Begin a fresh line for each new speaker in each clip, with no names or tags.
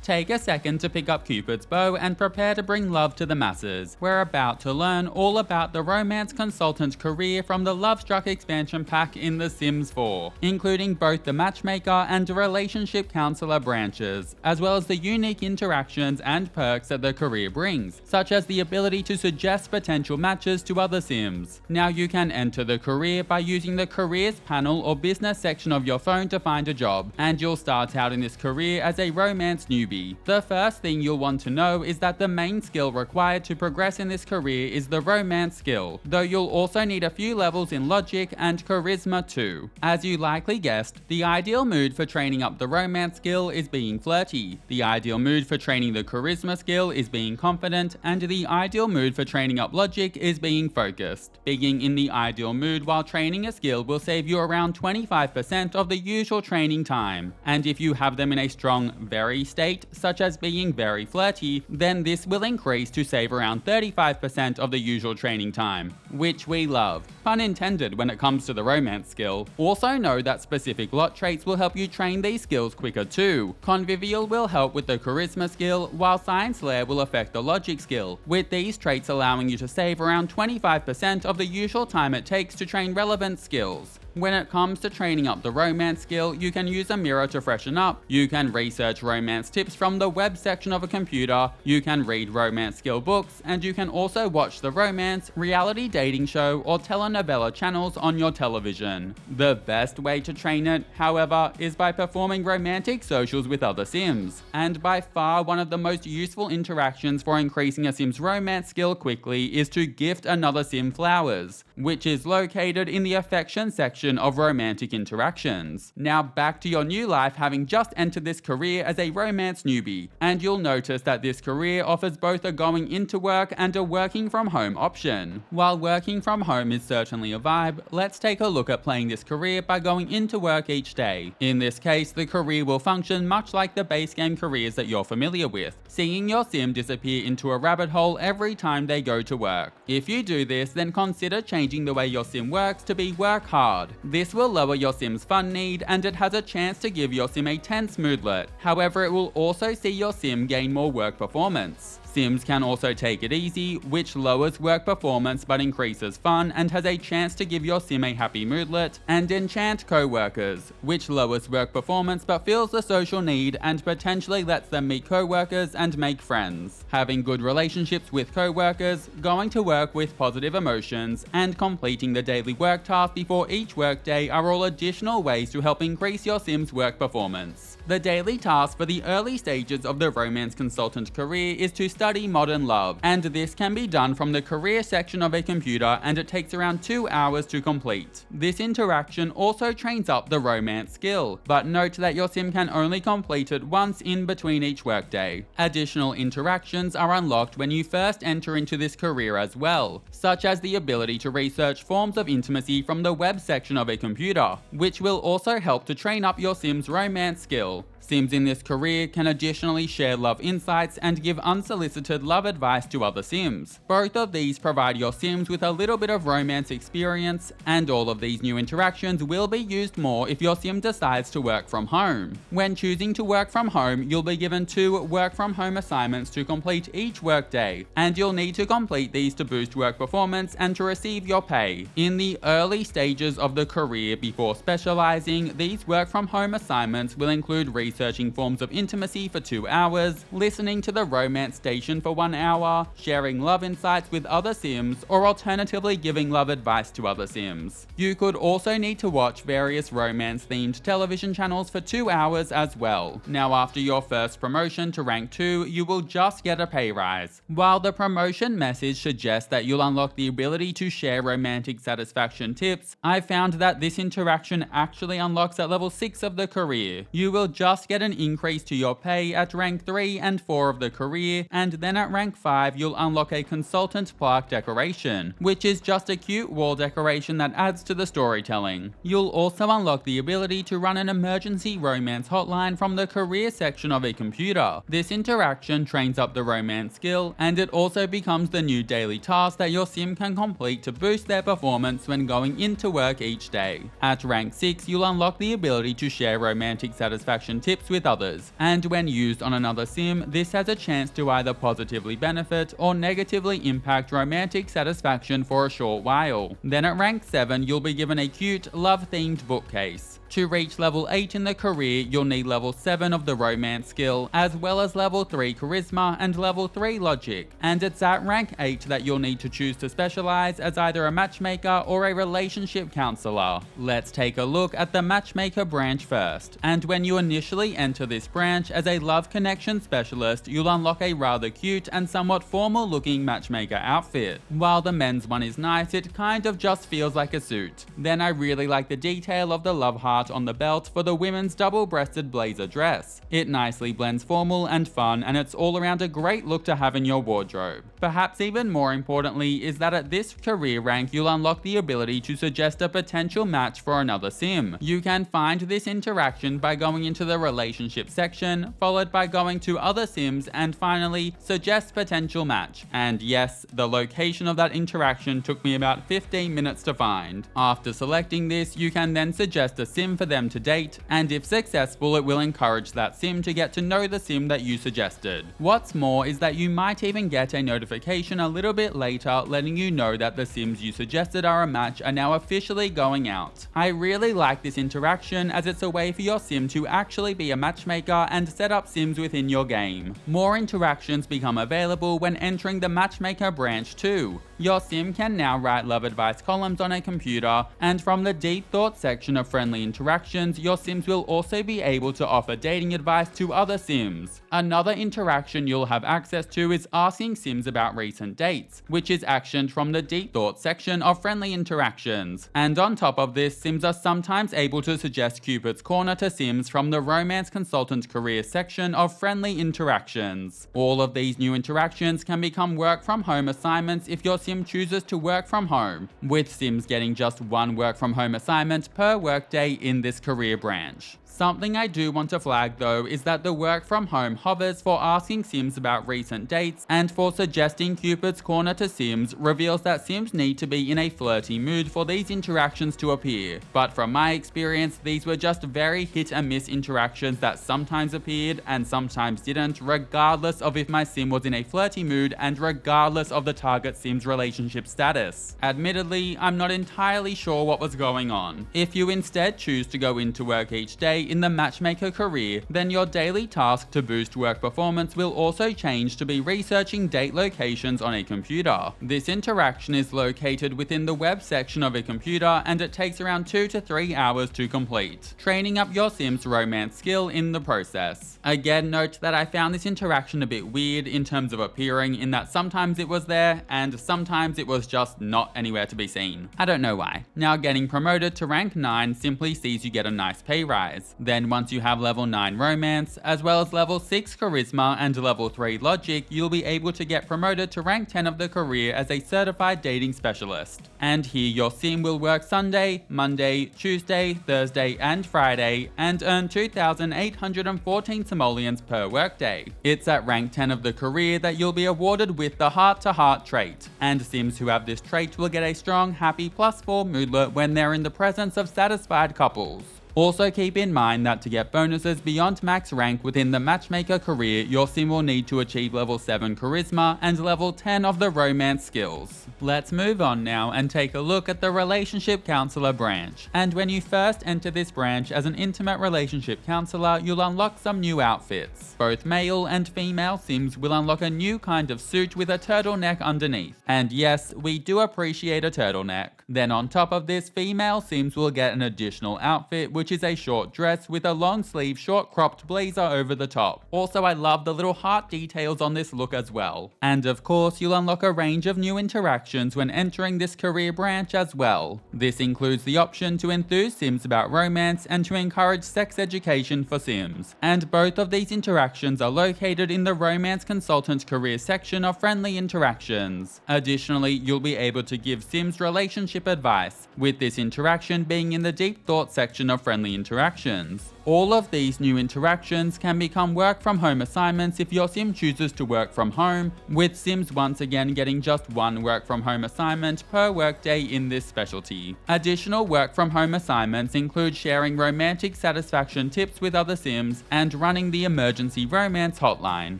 Take a second to pick up Cupid's bow and prepare to bring love to the masses. We're about to learn all about the romance consultant career from the Lovestruck expansion pack in The Sims 4, including both the matchmaker and relationship counselor branches, as well as the unique interactions and perks that the career brings, such as the ability to suggest potential matches to other Sims. Now you can enter the career by using the careers panel or business section of your phone to find a job, and you'll start out in this career as a romance newbie. The first thing you'll want to know is that the main skill required to progress in this career is the romance skill, though you'll also need a few levels in logic and charisma too. As you likely guessed, the ideal mood for training up the romance skill is being flirty, the ideal mood for training the charisma skill is being confident, and the ideal mood for training up logic is being focused. Being in the ideal mood while training a skill will save you around 25% of the usual training time, and if you have them in a strong very state, such as being very flirty, then this will increase to save around 35% of the usual training time, which we love. Pun intended when it comes to the romance skill. Also know that specific lot traits will help you train these skills quicker too. Convivial will help with the charisma skill, while Science Lair will affect the logic skill, with these traits allowing you to save around 25% of the usual time it takes to train relevant skills. When it comes to training up the romance skill, you can use a mirror to freshen up, you can research romance tips from the web section of a computer, you can read romance skill books, and you can also watch the romance, reality dating show, or telenovela channels on your television. The best way to train it, however, is by performing romantic socials with other Sims. And by far one of the most useful interactions for increasing a Sim's romance skill quickly is to gift another Sim flowers, which is located in the affection section of romantic interactions. Now back to your new life, having just entered this career as a romance newbie, and you'll notice that this career offers both a going into work and a working from home option. While working from home is certainly a vibe, let's take a look at playing this career by going into work each day. In this case, the career will function much like the base game careers that you're familiar with, seeing your Sim disappear into a rabbit hole every time they go to work. If you do this, then consider changing the way your Sim works to be work hard. This will lower your Sim's fun need, and it has a chance to give your Sim a tense moodlet. However, it will also see your Sim gain more work performance. Sims can also take it easy, which lowers work performance but increases fun and has a chance to give your Sim a happy moodlet, and enchant co-workers, which lowers work performance but fills the social need and potentially lets them meet co-workers and make friends. Having good relationships with co-workers, going to work with positive emotions, and completing the daily work task before each workday are all additional ways to help increase your Sim's work performance. The daily task for the early stages of the romance consultant career is to study modern love, and this can be done from the career section of a computer, and it takes around 2 hours to complete. This interaction also trains up the romance skill, but note that your Sim can only complete it once in between each workday. Additional interactions are unlocked when you first enter into this career as well, such as the ability to research forms of intimacy from the web section of a computer, which will also help to train up your Sim's romance skill. Sims in this career can additionally share love insights and give unsolicited love advice to other Sims. Both of these provide your Sims with a little bit of romance experience, and all of these new interactions will be used more if your Sim decides to work from home. When choosing to work from home, you'll be given 2 work from home assignments to complete each workday, and you'll need to complete these to boost work performance and to receive your pay. In the early stages of the career before specializing, these work from home assignments will include researching forms of intimacy for 2 hours, listening to the romance station for 1 hour, sharing love insights with other Sims, or alternatively giving love advice to other Sims. You could also need to watch various romance-themed television channels for 2 hours as well. Now after your first promotion to rank 2, you will just get a pay rise. While the promotion message suggests that you'll unlock the ability to share romantic satisfaction tips, I found that this interaction actually unlocks at level 6 of the career. You will just get an increase to your pay at rank 3 and 4 of the career, and then at rank 5 you'll unlock a consultant plaque decoration, which is just a cute wall decoration that adds to the storytelling. You'll also unlock the ability to run an emergency romance hotline from the career section of a computer. This interaction trains up the romance skill, and it also becomes the new daily task that your Sim can complete to boost their performance when going into work each day. At rank 6 you'll unlock the ability to share romantic satisfaction tips tips with others, and when used on another sim, this has a chance to either positively benefit or negatively impact romantic satisfaction for a short while. Then at rank 7, you'll be given a cute, love-themed bookcase. To reach level 8 in the career, you'll need level 7 of the romance skill, as well as level 3 charisma and level 3 logic, and it's at rank 8 that you'll need to choose to specialize as either a matchmaker or a relationship counselor. Let's take a look at the Matchmaker Branch first, and when you initially enter this branch as a love connection specialist, you'll unlock a rather cute and somewhat formal looking matchmaker outfit. While the men's one is nice, it kind of just feels like a suit. Then I really like the detail of the love heart on the belt for the women's double-breasted blazer dress. It nicely blends formal and fun, and it's all around a great look to have in your wardrobe. Perhaps even more importantly is that at this career rank you'll unlock the ability to suggest a potential match for another sim. You can find this interaction by going into the relationship section, followed by going to other sims, and finally suggest potential match. And yes, the location of that interaction took me about 15 minutes to find. After selecting this, you can then suggest a sim for them to date, and if successful, it will encourage that sim to get to know the sim that you suggested. What's more is that you might even get a notification a little bit later letting you know that the sims you suggested are a match are now officially going out. I really like this interaction as it's a way for your sim to actually be a matchmaker and set up sims within your game. More interactions become available when entering the Matchmaker Branch too. Your sim can now write love advice columns on a computer, and from the deep thought section of friendly interactions, your sims will also be able to offer dating advice to other sims. Another interaction you'll have access to is asking sims about recent dates, which is actioned from the deep thought section of friendly interactions. And on top of this, sims are sometimes able to suggest Cupid's Corner to sims from the romance consultant career section of friendly interactions. All of these new interactions can become work from home assignments if your sim chooses to work from home, with sims getting just one work from home assignment per workday in this career branch. Something I do want to flag though is that the work from home hovers for asking sims about recent dates, and for suggesting Cupid's Corner to sims reveals that sims need to be in a flirty mood for these interactions to appear. But from my experience, these were just very hit and miss interactions that sometimes appeared and sometimes didn't, regardless of if my sim was in a flirty mood and regardless of the target sim's relationship status. Admittedly, I'm not entirely sure what was going on. If you instead choose to go into work each day in the Matchmaker career, then your daily task to boost work performance will also change to be researching date locations on a computer. This interaction is located within the web section of a computer, and it takes around 2 to 3 hours to complete, training up your sim's romance skill in the process. Again, note that I found this interaction a bit weird in terms of appearing, in that sometimes it was there and sometimes it was just not anywhere to be seen. I don't know why. Now, getting promoted to rank 9 simply sees you get a nice pay rise. Then once you have level 9 romance, as well as level 6 charisma and level 3 logic, you'll be able to get promoted to rank 10 of the career as a certified dating specialist. And here your sim will work Sunday, Monday, Tuesday, Thursday and Friday, and earn 2,814 simoleons per workday. It's at rank 10 of the career that you'll be awarded with the heart-to-heart trait, and sims who have this trait will get a strong happy +4 moodlet when they're in the presence of satisfied couples. Also keep in mind that to get bonuses beyond max rank within the Matchmaker career, your sim will need to achieve level 7 charisma and level 10 of the romance skills. Let's move on now and take a look at the Relationship Counselor branch. And when you first enter this branch as an intimate relationship counselor, you'll unlock some new outfits. Both male and female sims will unlock a new kind of suit with a turtleneck underneath. And yes, we do appreciate a turtleneck. Then on top of this, female sims will get an additional outfit, which is a short dress with a long sleeve short cropped blazer over the top. Also, I love the little heart details on this look as well. And of course, you'll unlock a range of new interactions when entering this career branch as well. This includes the option to enthuse sims about romance and to encourage sex education for sims. And both of these interactions are located in the romance consultant career section of friendly interactions. Additionally, you'll be able to give sims relationship advice, with this interaction being in the deep thought section of friendly interactions. All of these new interactions can become work from home assignments if your sim chooses to work from home, with sims once again getting just one work from home assignment per workday in this specialty. Additional work from home assignments include sharing romantic satisfaction tips with other sims and running the emergency romance hotline.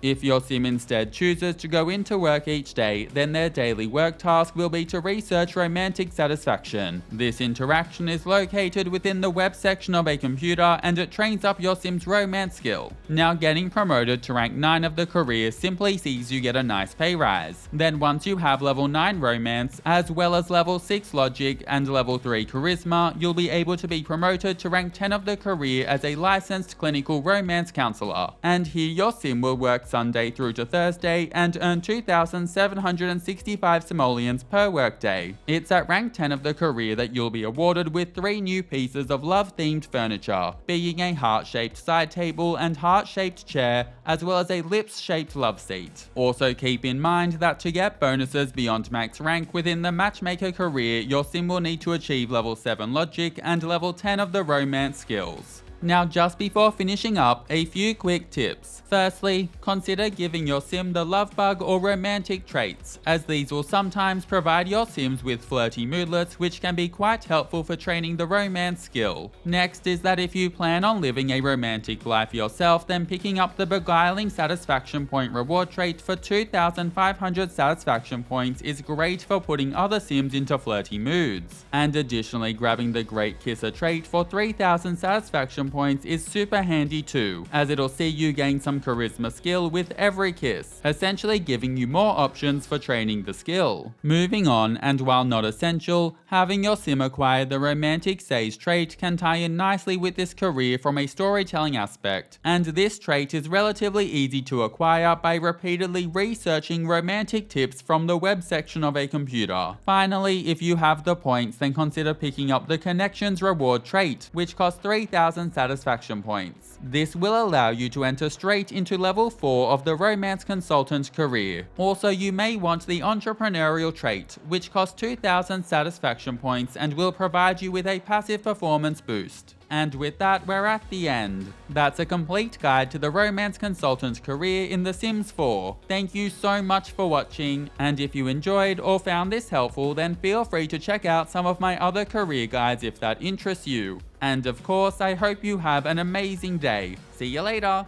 If your sim instead chooses to go into work each day, then their daily work task will be to research romantic satisfaction. This interaction is located within the web section of a computer and it trains up your sim's romance skill. Now, getting promoted to rank 9 of the career simply sees you get a nice pay rise. Then once you have level 9 romance, as well as level 6 logic and level 3 charisma, you'll be able to be promoted to rank 10 of the career as a licensed clinical romance counselor. And here your sim will work Sunday through to Thursday and earn 2,765 simoleons per workday. It's at rank 10 of the career that you'll be awarded with 3 new pieces of love-themed furniture, being a heart-shaped side table and heart-shaped chair, as well as a lips-shaped love seat. Also keep in mind that to get bonuses beyond max rank within the Matchmaker career, your sim will need to achieve level 7 logic and level 10 of the romance skills. Now, just before finishing up, a few quick tips. Firstly, consider giving your sim the love bug or romantic traits, as these will sometimes provide your sims with flirty moodlets, which can be quite helpful for training the romance skill. Next is that if you plan on living a romantic life yourself, then picking up the beguiling satisfaction point reward trait for 2,500 satisfaction points is great for putting other sims into flirty moods. And additionally, grabbing the great kisser trait for 3,000 satisfaction points is super handy too, as it'll see you gain some charisma skill with every kiss, essentially giving you more options for training the skill. Moving on, and while not essential, having your sim acquire the romantic sage trait can tie in nicely with this career from a storytelling aspect, and this trait is relatively easy to acquire by repeatedly researching romantic tips from the web section of a computer. Finally, if you have the points, then consider picking up the connections reward trait, which costs 3,000 satisfaction points. This will allow you to enter straight into level 4 of the romance consultant career. Also, you may want the entrepreneurial trait, which costs 2,000 satisfaction points and will provide you with a passive performance boost. And with that, we're at the end. That's a complete guide to the romance consultant career in The Sims 4. Thank you so much for watching, and if you enjoyed or found this helpful, then feel free to check out some of my other career guides if that interests you. And of course, I hope you have an amazing day. See you later!